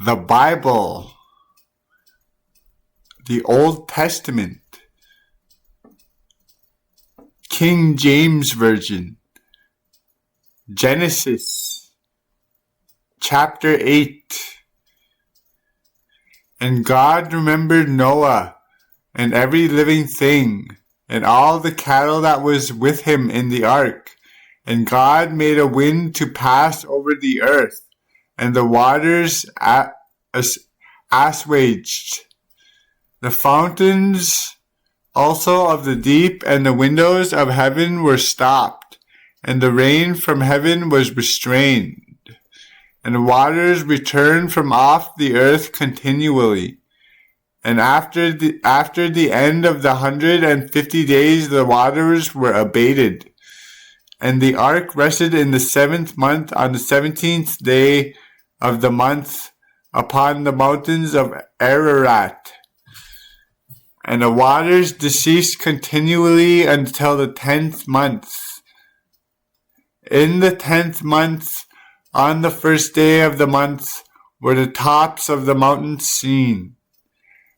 The Bible, the Old Testament, King James Version, Genesis, chapter 8. And God remembered Noah and every living thing, and all the cattle that was with him in the ark. And God made a wind to pass over the earth, and the waters assuaged. The fountains also of the deep and the windows of heaven were stopped, and the rain from heaven was restrained, and the waters returned from off the earth continually. And after the end of the 150 days, the waters were abated. And the ark rested in the 7th month on the 17th day of the month upon the mountains of Ararat. And the waters ceased continually until the 10th month. In the 10th month, on the first day of the month, were the tops of the mountains seen.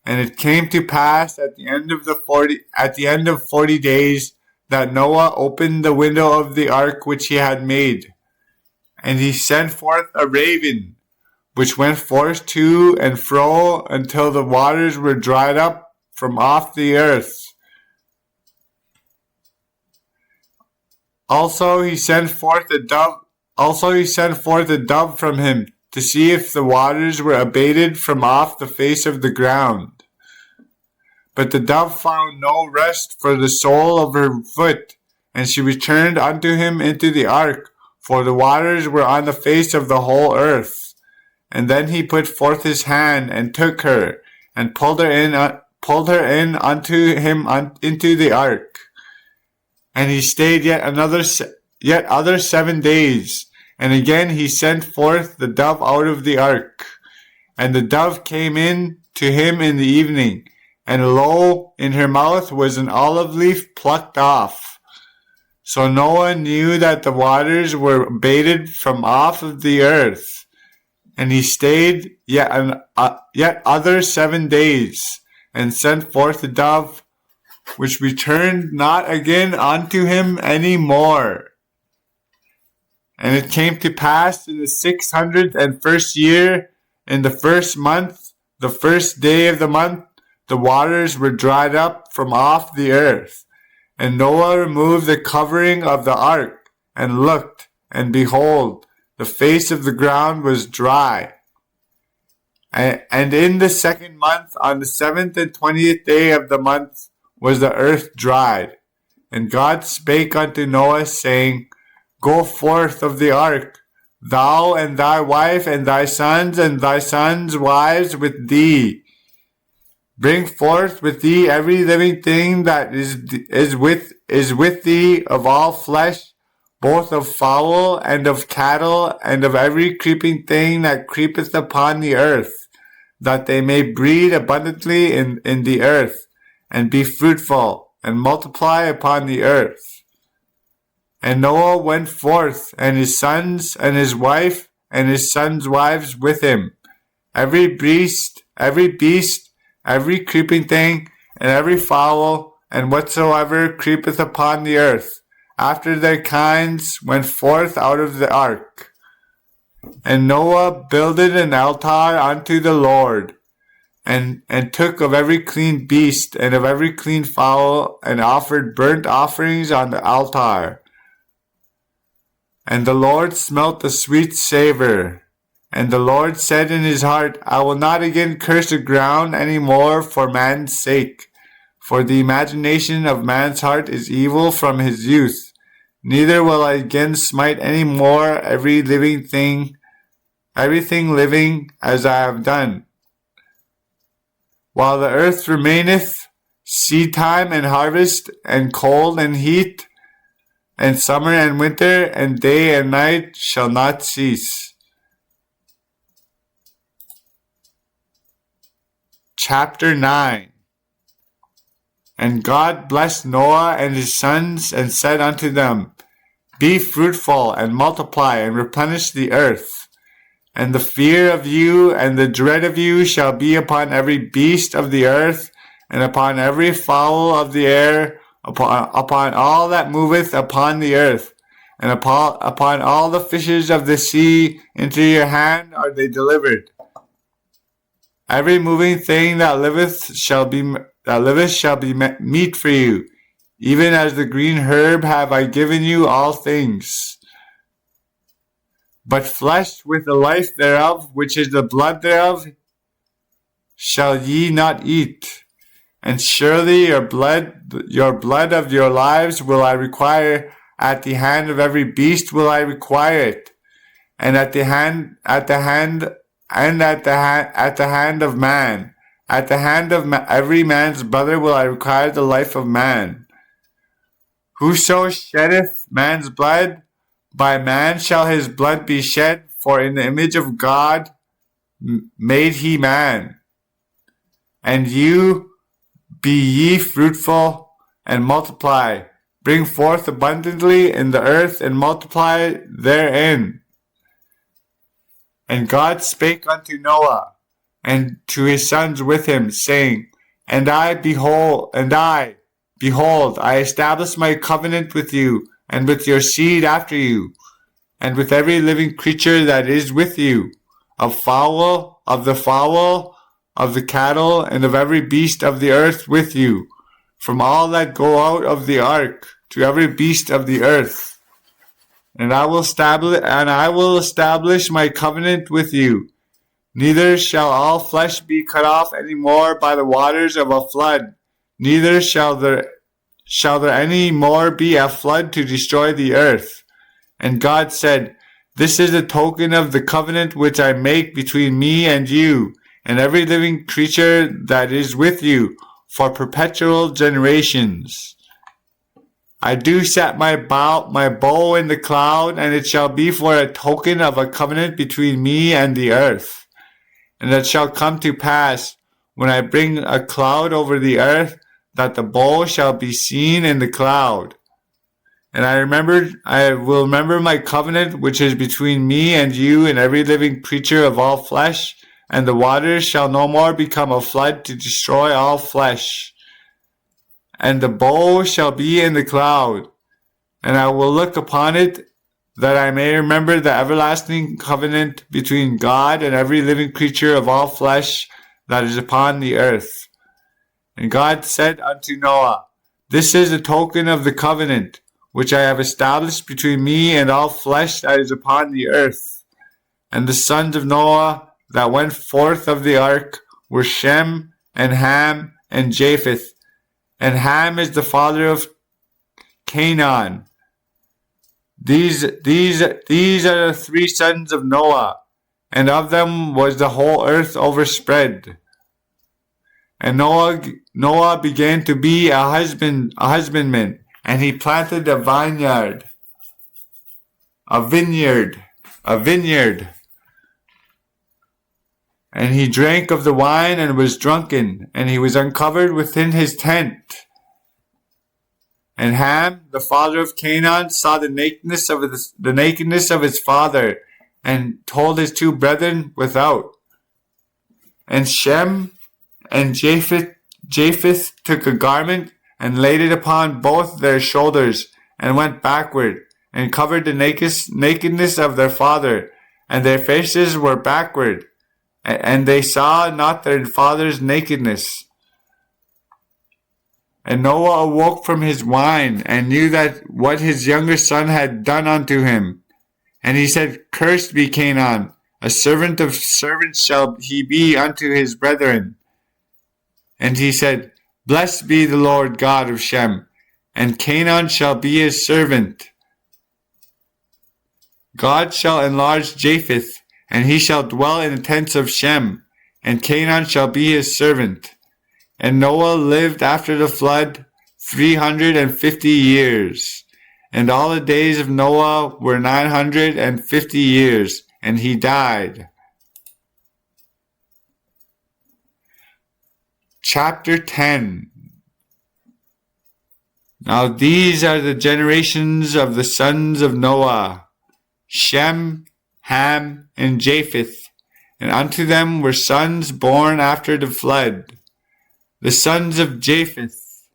And it came to pass at the end of 40 days that Noah opened the window of the ark which he had made. And he sent forth a raven, which went forth to and fro until the waters were dried up from off the earth. Also he sent forth a dove from him to see if the waters were abated from off the face of the ground. But the dove found no rest for the sole of her foot, and she returned unto him into the ark, for the waters were on the face of the whole earth. And then he put forth his hand and took her, and pulled her in unto him into the ark. And he stayed yet other 7 days. And again he sent forth the dove out of the ark. And the dove came in to him in the evening, and lo, in her mouth was an olive leaf plucked off. So Noah knew that the waters were abated from off of the earth. And he stayed yet other 7 days, and sent forth the dove, which returned not again unto him any more. And it came to pass in the 601st year, in the 1st month, the 1st day of the month, the waters were dried up from off the earth. And Noah removed the covering of the ark, and looked, and behold, the face of the ground was dry. And in the 2nd month, on the 7th and 20th day of the month, was the earth dried. And God spake unto Noah, saying, Go forth of the ark, thou and thy wife and thy sons' wives with thee. Bring forth with thee every living thing that is with thee of all flesh, both of fowl and of cattle, and of every creeping thing that creepeth upon the earth, that they may breed abundantly in the earth, and be fruitful, and multiply upon the earth. And Noah went forth, and his sons, and his wife, and his sons' wives with him, every beast, every creeping thing, and every fowl, and whatsoever creepeth upon the earth, after their kinds, went forth out of the ark. And Noah builded an altar unto the Lord, and took of every clean beast, and of every clean fowl, and offered burnt offerings on the altar. And the Lord smelt the sweet savour. And the Lord said in his heart, I will not again curse the ground any more for man's sake. For the imagination of man's heart is evil from his youth. Neither will I again smite any more everything living as I have done. While the earth remaineth, seed time and harvest, and cold and heat, and summer and winter, and day and night shall not cease. Chapter 9. And God blessed Noah and his sons, and said unto them, Be fruitful, and multiply, and replenish the earth. And the fear of you and the dread of you shall be upon every beast of the earth, and upon every fowl of the air, upon all that moveth upon the earth, and upon all the fishes of the sea. Into your hand are they delivered. Every moving thing that liveth shall be meat for you. Even as the green herb have I given you all things. But flesh with the life thereof, which is the blood thereof, shall ye not eat. And surely your blood of your lives will I require. At the hand of every beast will I require it, and at the hand of man, at the hand of every man's brother will I require the life of man. Whoso sheddeth man's blood, by man shall his blood be shed, for in the image of God made he man. And you, be ye fruitful and multiply, bring forth abundantly in the earth and multiply therein. And God spake unto Noah and to his sons with him, saying, And behold, I establish my covenant with you, and with your seed after you, and with every living creature that is with you, of the fowl, of the cattle, and of every beast of the earth with you, from all that go out of the ark, to every beast of the earth. And I will establish my covenant with you. Neither shall all flesh be cut off any more by the waters of a flood, neither shall there any more be a flood to destroy the earth. And God said, This is a token of the covenant which I make between me and you, and every living creature that is with you, for perpetual generations. I do set my bow in the cloud, and it shall be for a token of a covenant between me and the earth. And it shall come to pass, when I bring a cloud over the earth, that the bow shall be seen in the cloud. And I will remember my covenant which is between me and you and every living creature of all flesh, and the waters shall no more become a flood to destroy all flesh. And the bow shall be in the cloud, and I will look upon it, that I may remember the everlasting covenant between God and every living creature of all flesh that is upon the earth. And God said unto Noah, This is a token of the covenant, which I have established between me and all flesh that is upon the earth. And the sons of Noah that went forth of the ark were Shem, and Ham, and Japheth. And Ham is the father of Canaan. These are the three sons of Noah, and of them was the whole earth overspread. And Noah began to be a husbandman, and he planted a vineyard. And he drank of the wine and was drunken, and he was uncovered within his tent. And Ham, the father of Canaan, saw the nakedness of his father, and told his two brethren without. And Shem and Japheth took a garment, and laid it upon both their shoulders, and went backward, and covered the nakedness of their father, and their faces were backward, and they saw not their father's nakedness. And Noah awoke from his wine, and knew that what his younger son had done unto him. And he said, Cursed be Canaan, a servant of servants shall he be unto his brethren. And he said, Blessed be the Lord God of Shem, and Canaan shall be his servant. God shall enlarge Japheth, and he shall dwell in the tents of Shem, and Canaan shall be his servant. And Noah lived after the flood 350 years. And all the days of Noah were 950 years, and he died. Chapter 10. Now these are the generations of the sons of Noah: Shem, Ham, and Japheth, and unto them were sons born after the flood. The sons of Japheth,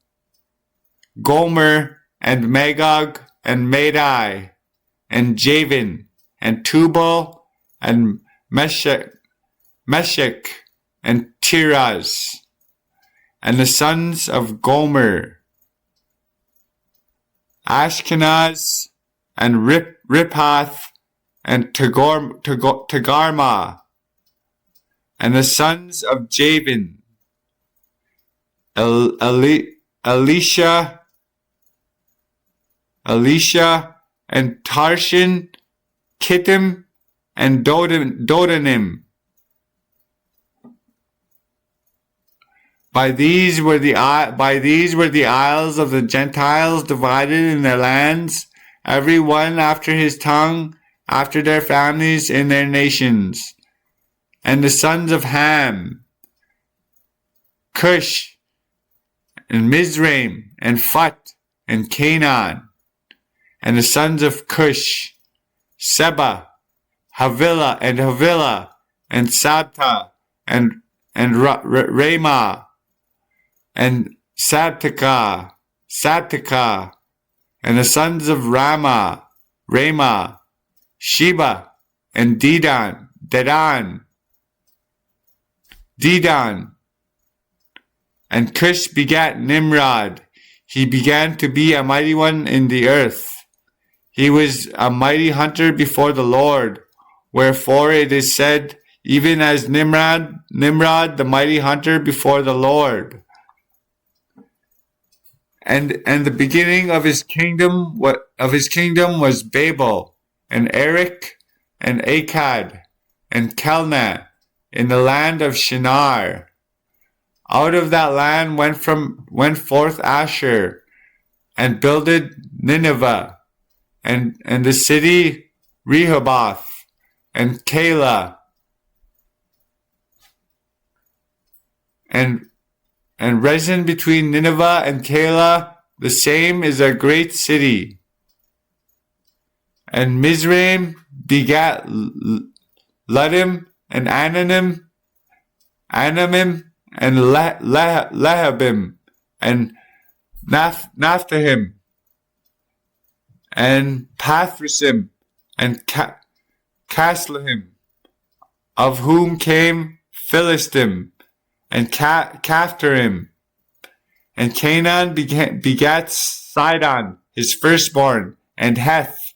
Gomer, and Magog, and Madai, and Javan, and Tubal, and Meshech, and Tiras. And the sons of Gomer, Ashkenaz, and Riphath, and Togarmah. And the sons of Javan, Elisha, and Tarshin, Kittim, and Dodanim. By these were the isles of the Gentiles divided in their lands, every one after his tongue, after their families in their nations. And the sons of Ham, Cush, and Mizraim, and Phut, and Canaan. And the sons of Cush, Seba, Havilah, and Sabta, and Ramah, and Sabtaka. And the sons of Ramah, Sheba, and Dedan. And Cush begat Nimrod. He began to be a mighty one in the earth. He was a mighty hunter before the Lord. Wherefore it is said, even as Nimrod, the mighty hunter before the Lord. And the beginning of his kingdom was Babel, and Erech, and Akkad, and Calneh, in the land of Shinar. Out of that land went forth Asher, and builded Nineveh, and the city Rehoboth, and Calah, and Rezin between Nineveh and Calah, the same is a great city. And Mizraim begat Ludim, and Anamim, and Lehabim, and Naphtahim, and Pathrasim, and Casluhim, of whom came Philistim, and Caphtorim. And Canaan begat Sidon, his firstborn, and Heth,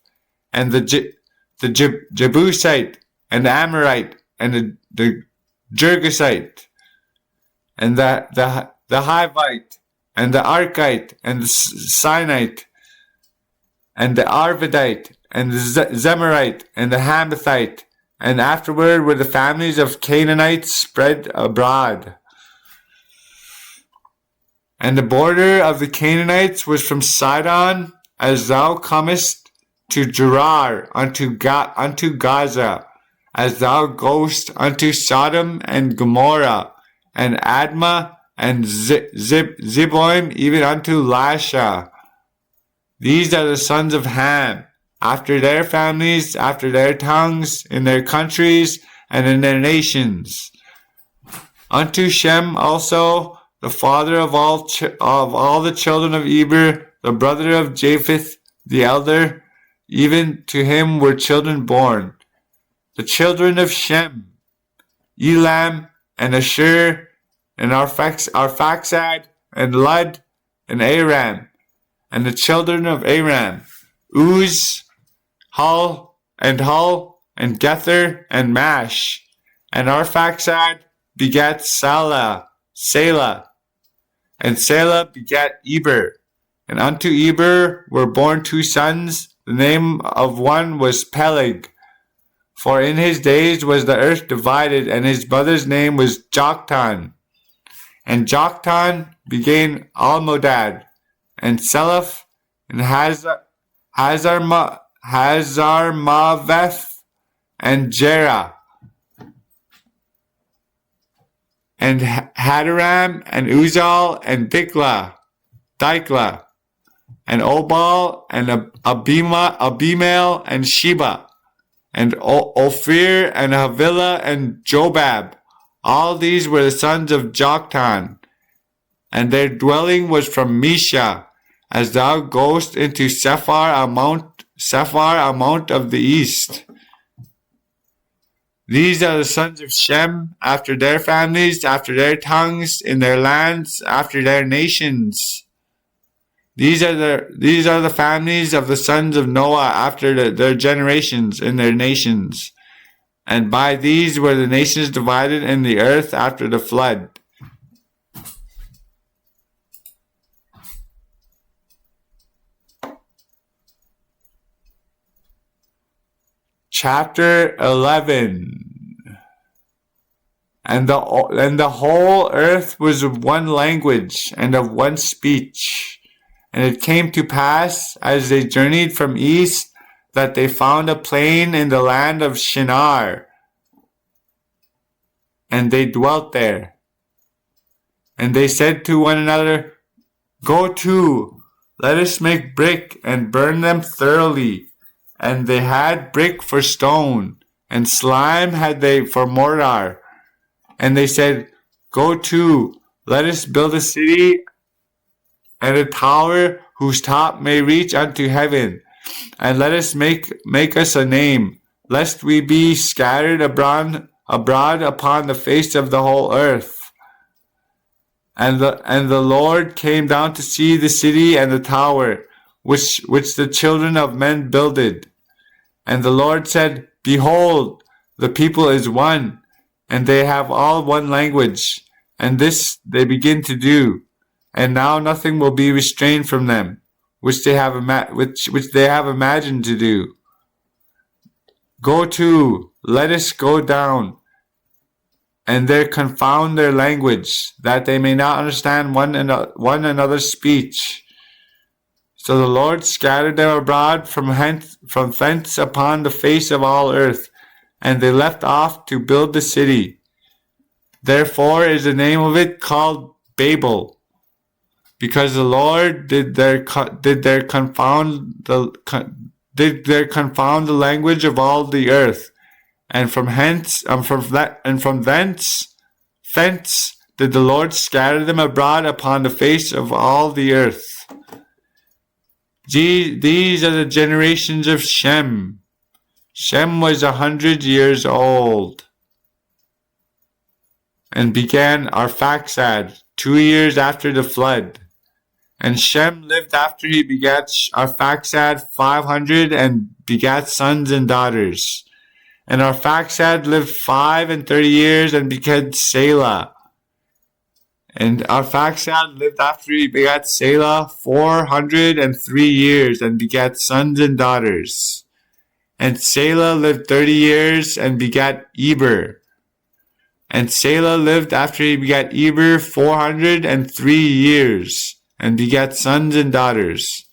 and the Jebusite, and the Amorite, and the Girgasite, and the Hivite, and the Arkite, and the Sinite, and the Arvadite, and the Zemarite, and the Hamathite. And afterward were the families of Canaanites spread abroad. And the border of the Canaanites was from Sidon, as thou comest to Gerar, unto Gaza, as thou goest unto Sodom and Gomorrah, and Admah, and Zeboim, even unto Lasha. These are the sons of Ham, after their families, after their tongues, in their countries, and in their nations. Unto Shem also, the father of all the children of Eber, the brother of Japheth, the elder, even to him were children born. The children of Shem, Elam, and Ashur, and Arphaxad, and Lud, and Aram. And the children of Aram, Uz, Hul, and Gether, and Mash. And Arphaxad begat Salah, and Salah begat Eber. And unto Eber were born two sons. The name of one was Peleg. For in his days was the earth divided, and his brother's name was Joktan. And Joktan begat Almodad, and Selaph, and Hazarmaveth, and Jerah, and Hadaram, and Uzal, and Diklah, and Obal, and Abimael, and Sheba. and Ophir, and Havilah, and Jobab. All these were the sons of Joktan, and their dwelling was from Mesha, as thou goest into Sephar, a mount of the east. These are the sons of Shem, after their families, after their tongues, in their lands, after their nations. These are the families of the sons of Noah, after their generations, in their nations. And by these were the nations divided in the earth after the flood. Chapter 11. And the whole earth was of one language and of one speech. And it came to pass, as they journeyed from east, that they found a plain in the land of Shinar, and they dwelt there. And they said to one another, Go to, let us make brick and burn them thoroughly. And they had brick for stone, and slime had they for mortar. And they said, Go to, let us build a city and a tower whose top may reach unto heaven. And let us make us a name, lest we be scattered abroad upon the face of the whole earth. And the Lord came down to see the city and the tower, which the children of men builded. And the Lord said, Behold, the people is one, and they have all one language, and this they begin to do. And now nothing will be restrained from them, which they have imagined to do. Go to, let us go down, and there confound their language, that they may not understand one another's speech. So the Lord scattered them abroad from thence upon the face of all earth, and they left off to build the city. Therefore is the name of it called Babel, because the Lord did confound the language of all the earth, and from thence did the Lord scatter them abroad upon the face of all the earth. These are the generations of Shem. Shem was 100 years old, and began Arphaxad 2 years after the flood. And Shem lived after he begat Arphaxad 500, and begat sons and daughters. And Arphaxad lived 35 years, and begat Selah. And Arphaxad lived after he begat Selah 403 years, and begat sons and daughters. And Selah lived 30 years, and begat Eber. And Selah lived after he begat Eber 403 years, and begat sons and daughters.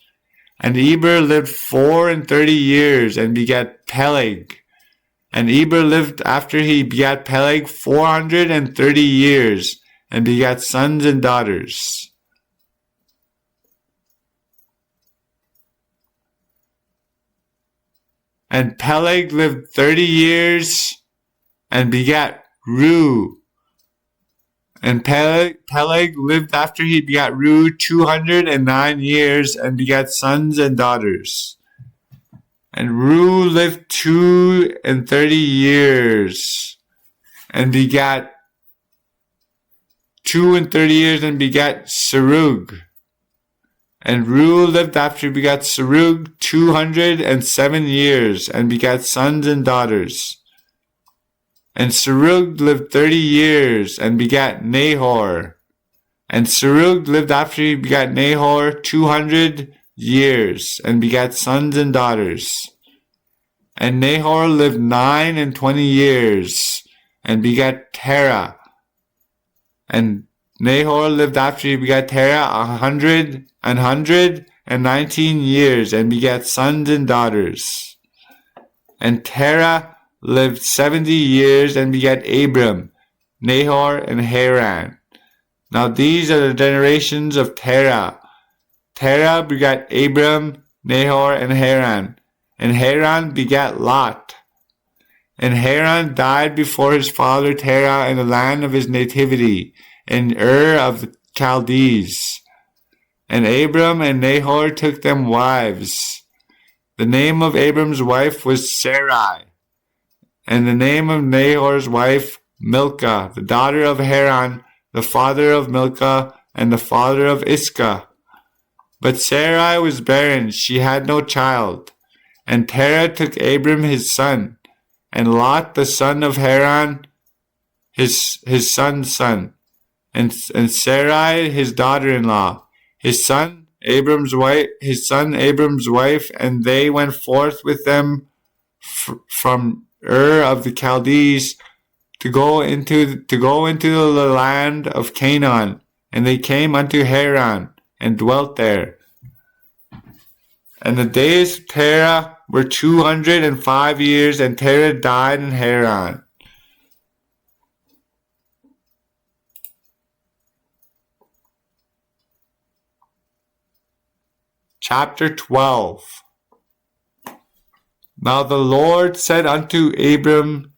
And Eber lived 34 years, and begat Peleg. And Eber lived after he begat Peleg 430 years, and begat sons and daughters. And Peleg lived 30 years, and begat Reu. And Peleg lived after he begat Reu 209 years, and begat sons and daughters. And Reu lived 32 years, and begat 32 years, and begat Serug. And Reu lived after he begat Serug 207 years, and begat sons and daughters. And Serug lived 30 years, and begat Nahor. And Serug lived after he begat Nahor 200 years, and begat sons and daughters. And Nahor lived 29 years, and begat Terah. And Nahor lived after he begat Terah 119 years, and begat sons and daughters. And Terah lived 70 years, and begat Abram, Nahor, and Haran. Now these are the generations of Terah. Terah begat Abram, Nahor, and Haran. And Haran begat Lot. And Haran died before his father Terah in the land of his nativity, in Ur of the Chaldees. And Abram and Nahor took them wives. The name of Abram's wife was Sarai, and the name of Nahor's wife Milcah, the daughter of Haran, the father of Milcah, and the father of Iscah. But Sarai was barren, she had no child. And Terah took Abram his son, and Lot the son of Haran his son's son, and Sarai his daughter-in-law, his son Abram's wife, and they went forth with them from Ur of the Chaldees to go into the land of Canaan, and they came unto Haran and dwelt there. And the days of Terah were 205 years, and Terah died in Haran. Chapter 12. Now the Lord said unto Abram,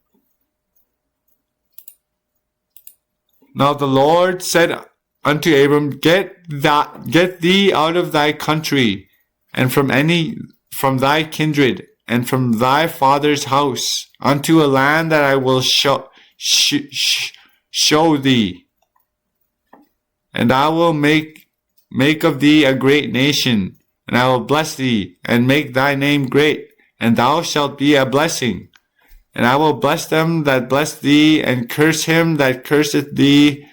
Get thee out of thy country, and from thy kindred, and from thy father's house, unto a land that I will show thee. And I will make of thee a great nation, and I will bless thee, and make thy name great, and thou shalt be a blessing. And I will bless them that bless thee, and curse him that curseth thee,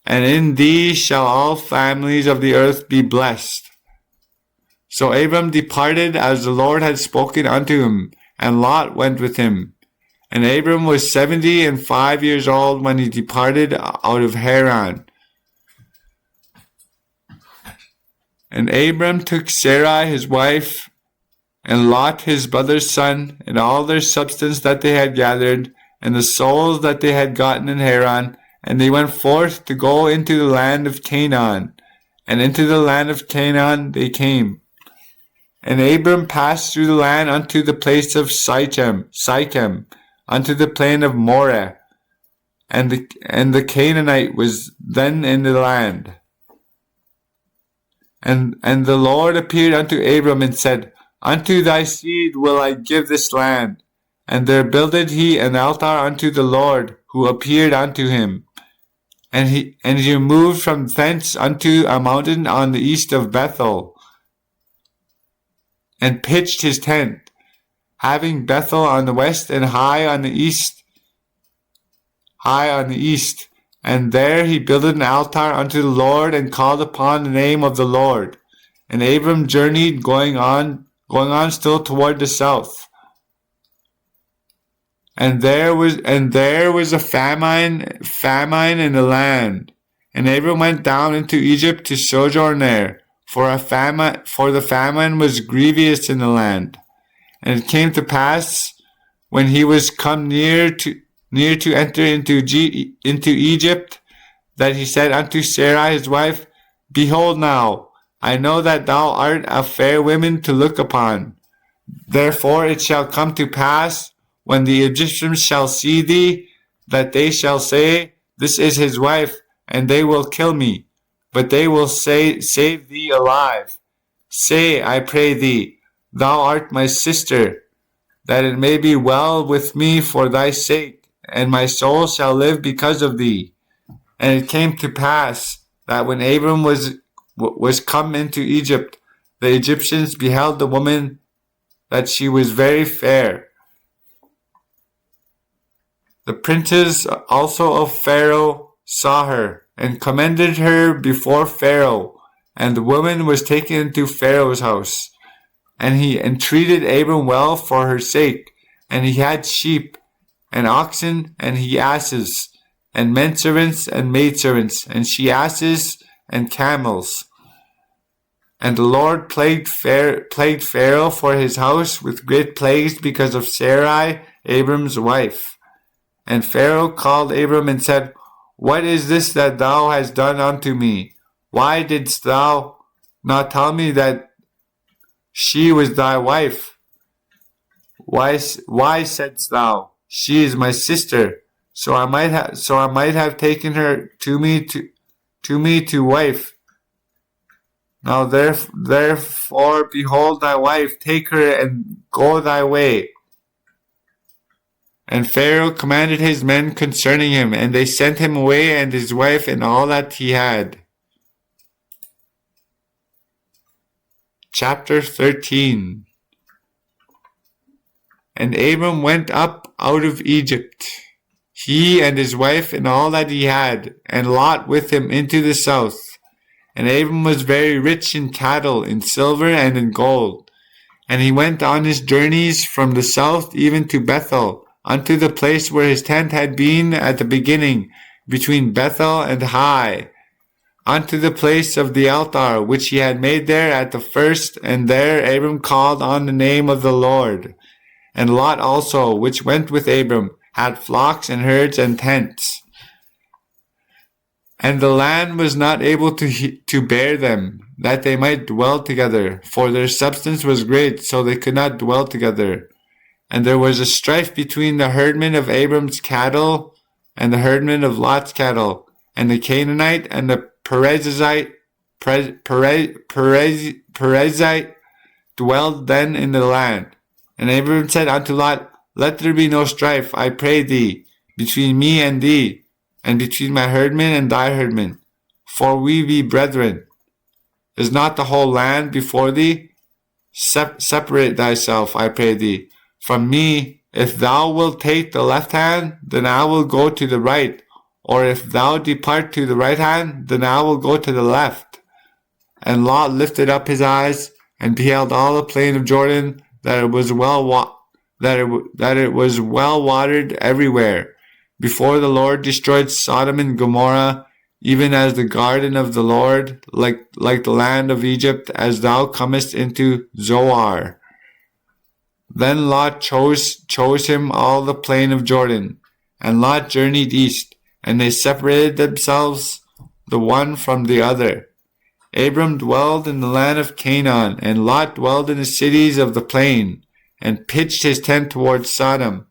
and in thee shall all families of the earth be blessed. So Abram departed as the Lord had spoken unto him, and Lot went with him. And Abram was 75 years old when he departed out of Haran. And Abram took Sarai his wife, and Lot his brother's son, and all their substance that they had gathered, and the souls that they had gotten in Haran, and they went forth to go into the land of Canaan. And into the land of Canaan they came. And Abram passed through the land unto the place of Sychem, unto the plain of Moreh, and the Canaanite was then in the land. And the Lord appeared unto Abram and said, Unto thy seed will I give this land. And there builded he an altar unto the Lord, who appeared unto him. And he moved from thence unto a mountain on the east of Bethel, and pitched his tent, having Bethel on the west and high on the east. And there he builded an altar unto the Lord, and called upon the name of the Lord. And Abram journeyed, going on still toward the south. And there was a famine in the land. And Abram went down into Egypt to sojourn there, for the famine was grievous in the land. And it came to pass, when he was come near to enter into Egypt, that he said unto Sarai his wife, Behold now, I know that thou art a fair woman to look upon. Therefore it shall come to pass, when the Egyptians shall see thee, that they shall say, This is his wife, and they will kill me. But they will save thee alive. Say, I pray thee, Thou art my sister, that it may be well with me for thy sake, and my soul shall live because of thee. And it came to pass, that when Abram was come into Egypt, the Egyptians beheld the woman, that she was very fair. The princes also of Pharaoh saw her, and commended her before Pharaoh. And the woman was taken into Pharaoh's house. And he entreated Abram well for her sake. And he had sheep, and oxen, and he asses, and menservants, and maidservants, and she asses, and camels. And the Lord plagued Pharaoh for his house with great plagues because of Sarai, Abram's wife. And Pharaoh called Abram and said, What is this that thou hast done unto me? Why didst thou not tell me that she was thy wife? Why saidst thou, She is my sister, so I might have taken her to me to wife. Now therefore, behold thy wife, take her and go thy way. And Pharaoh commanded his men concerning him, and they sent him away and his wife and all that he had. Chapter 13. And Abram went up out of Egypt, he and his wife and all that he had, and Lot with him into the south. And Abram was very rich in cattle, in silver, and in gold. And he went on his journeys from the south even to Bethel, unto the place where his tent had been at the beginning, between Bethel and Hai, unto the place of the altar which he had made there at the first. And there Abram called on the name of the Lord. And Lot also, which went with Abram, had flocks and herds and tents. And the land was not able to bear them, that they might dwell together, for their substance was great, so they could not dwell together. And there was a strife between the herdmen of Abram's cattle and the herdmen of Lot's cattle, and the Canaanite and the Perizzite dwelled then in the land. And Abram said unto Lot, Let there be no strife, I pray thee, between me and thee, and between my herdmen and thy herdmen, for we be brethren. Is not the whole land before thee? Separate thyself, I pray thee, from me. If thou wilt take the left hand, then I will go to the right, or if thou depart to the right hand, then I will go to the left. And Lot lifted up his eyes, and beheld all the plain of Jordan, that it was well watered everywhere, before the Lord destroyed Sodom and Gomorrah, even as the garden of the Lord, like the land of Egypt, as thou comest into Zoar. Then Lot chose him all the plain of Jordan, and Lot journeyed east, and they separated themselves the one from the other. Abram dwelled in the land of Canaan, and Lot dwelled in the cities of the plain, and pitched his tent towards Sodom.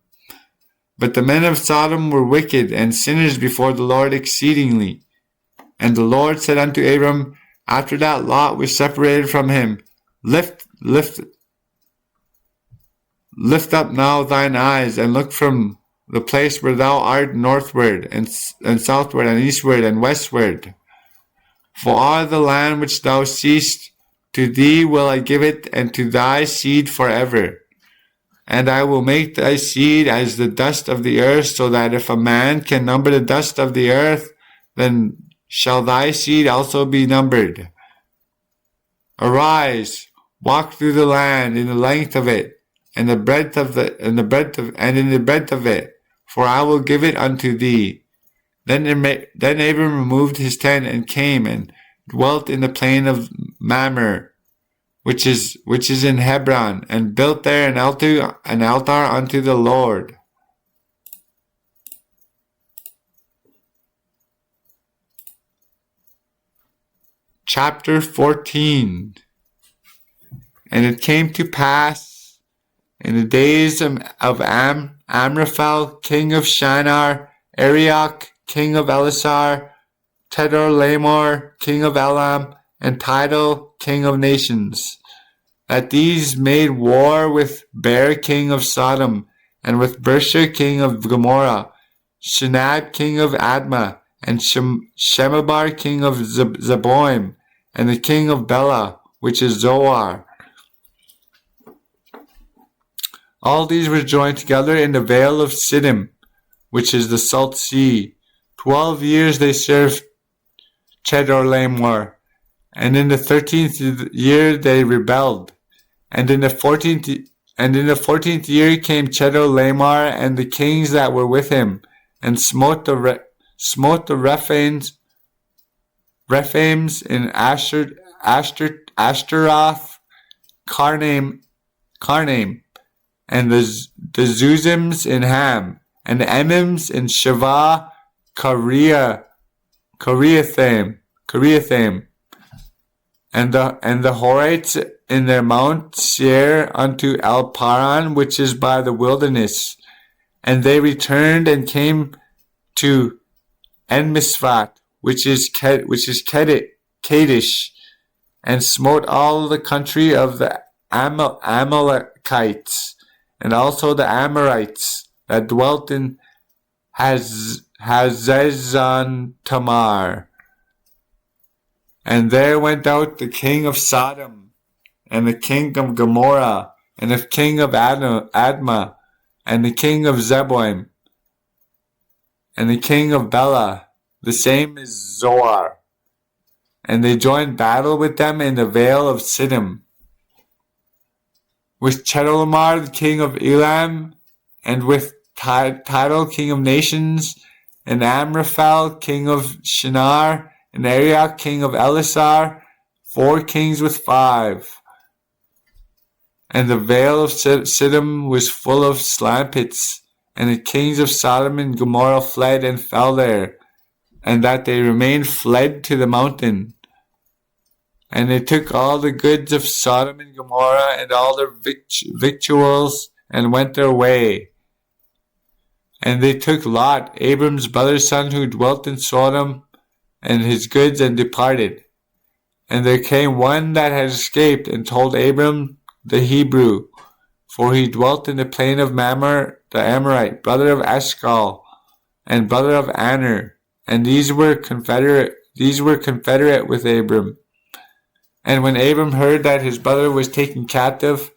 But the men of Sodom were wicked and sinners before the Lord exceedingly. And the Lord said unto Abram, after that Lot was separated from him, Lift up now thine eyes, and look from the place where thou art northward, and southward, and eastward, and westward. For all the land which thou seest, to thee will I give it, and to thy seed forever. And I will make thy seed as the dust of the earth, so that if a man can number the dust of the earth, then shall thy seed also be numbered. Arise, walk through the land in the length of it, and in the breadth of it, for I will give it unto thee. Then Abram removed his tent and came and dwelt in the plain of Mamre, which is in Hebron, and built there an altar unto the Lord. Chapter 14. And it came to pass in the days of Amraphel, king of Shinar, Arioch, king of Elasar, Chedorlaomer, king of Elam, and Tidal, king of nations, that these made war with Ber, king of Sodom, and with Bersha, king of Gomorrah, Shinab, king of Admah, and Shemabar, king of Zeboim, and the king of Bela, which is Zoar. All these were joined together in the vale of Siddim, which is the salt sea. 12 years they served Chedorlaomer, and in the 13th year they rebelled. And in the 14th year came Chedorlaomer and the kings that were with him, and smote the Rephaims in Ashtaroth, Karnaim, and the Zuzims in Ham, and the Emims in Shavah, Kiriathaim, and the Horites in their Mount Seir unto El Paran, which is by the wilderness, And they returned and came to Enmisvat, which is Kadesh, and smote all the country of the Amalekites, and also the Amorites that dwelt in Hazezon Tamar. And there went out the king of Sodom, and the king of Gomorrah, and the king of Admah, and the king of Zeboim, and the king of Bela, the same is Zoar. And they joined battle with them in the vale of Siddim, with Chedorlaomer, the king of Elam, and with Tidal, king of nations, and Amraphel, king of Shinar, and Arioch, king of Elasar, 4 kings with 5. And the vale of Siddim was full of slime pits, and the kings of Sodom and Gomorrah fled and fell there, and that they remained fled to the mountain. And they took all the goods of Sodom and Gomorrah and all their victuals, and went their way. And they took Lot, Abram's brother's son, who dwelt in Sodom, and his goods, and departed. And there came one that had escaped, and told Abram the Hebrew, for he dwelt in the plain of Mamre the Amorite, brother of Eshcol, and brother of Aner, and these were confederate with Abram. And when Abram heard that his brother was taken captive,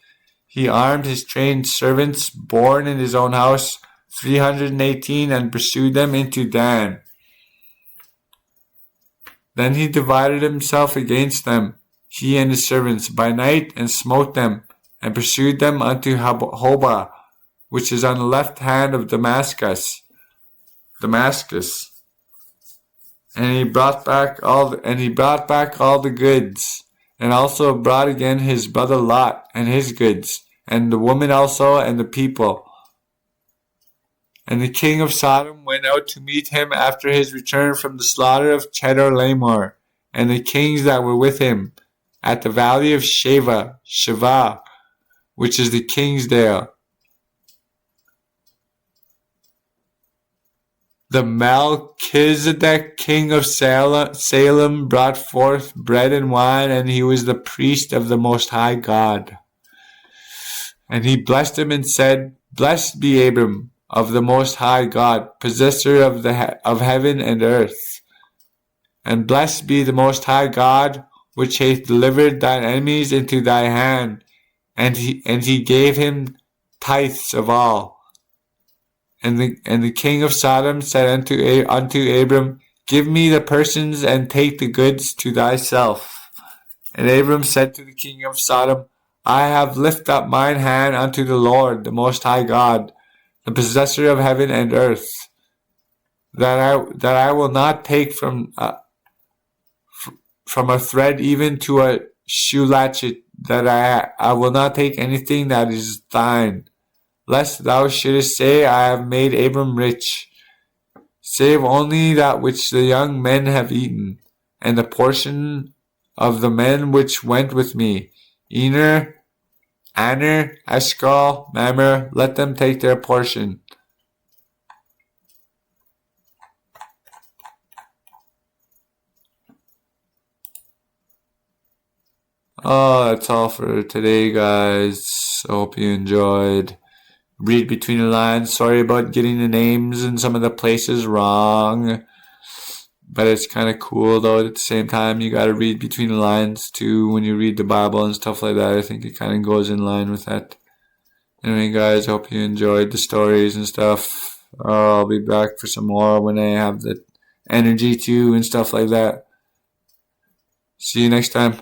he armed his trained servants born in his own house, 318, and pursued them into Dan. Then he divided himself against them, he and his servants, by night, and smote them, and pursued them unto Hobah, which is on the left hand of Damascus. And he brought back all the goods, and also brought again his brother Lot and his goods, and the woman also, and the people. And the king of Sodom went out to meet him after his return from the slaughter of Chedorlaomer, and the kings that were with him, at the valley of Sheva, which is the king's dale. The Melchizedek, king of Salem, brought forth bread and wine, and he was the priest of the Most High God. And he blessed him and said, Blessed be Abram of the Most High God, possessor of heaven and earth. And blessed be the Most High God, which hath delivered thine enemies into thy hand. And he gave him tithes of all. And the king of Sodom said unto Abram, Give me the persons, and take the goods to thyself. And Abram said to the king of Sodom, I have lifted up mine hand unto the Lord, the Most High God, the possessor of heaven and earth, that I will not take from a thread even to a shoe latchet, that I will not take anything that is thine, lest thou shouldest say, I have made Abram rich, save only that which the young men have eaten, and the portion of the men which went with me, Aner, Eshcol, Mamre, let them take their portion. Oh, that's all for today, guys. I hope you enjoyed. Read between the lines. Sorry about getting the names in some of the places wrong. But it's kind of cool, though. At the same time, you got to read between the lines, too, when you read the Bible and stuff like that. I think it kind of goes in line with that. Anyway, guys, I hope you enjoyed the stories and stuff. I'll be back for some more when I have the energy to and stuff like that. See you next time.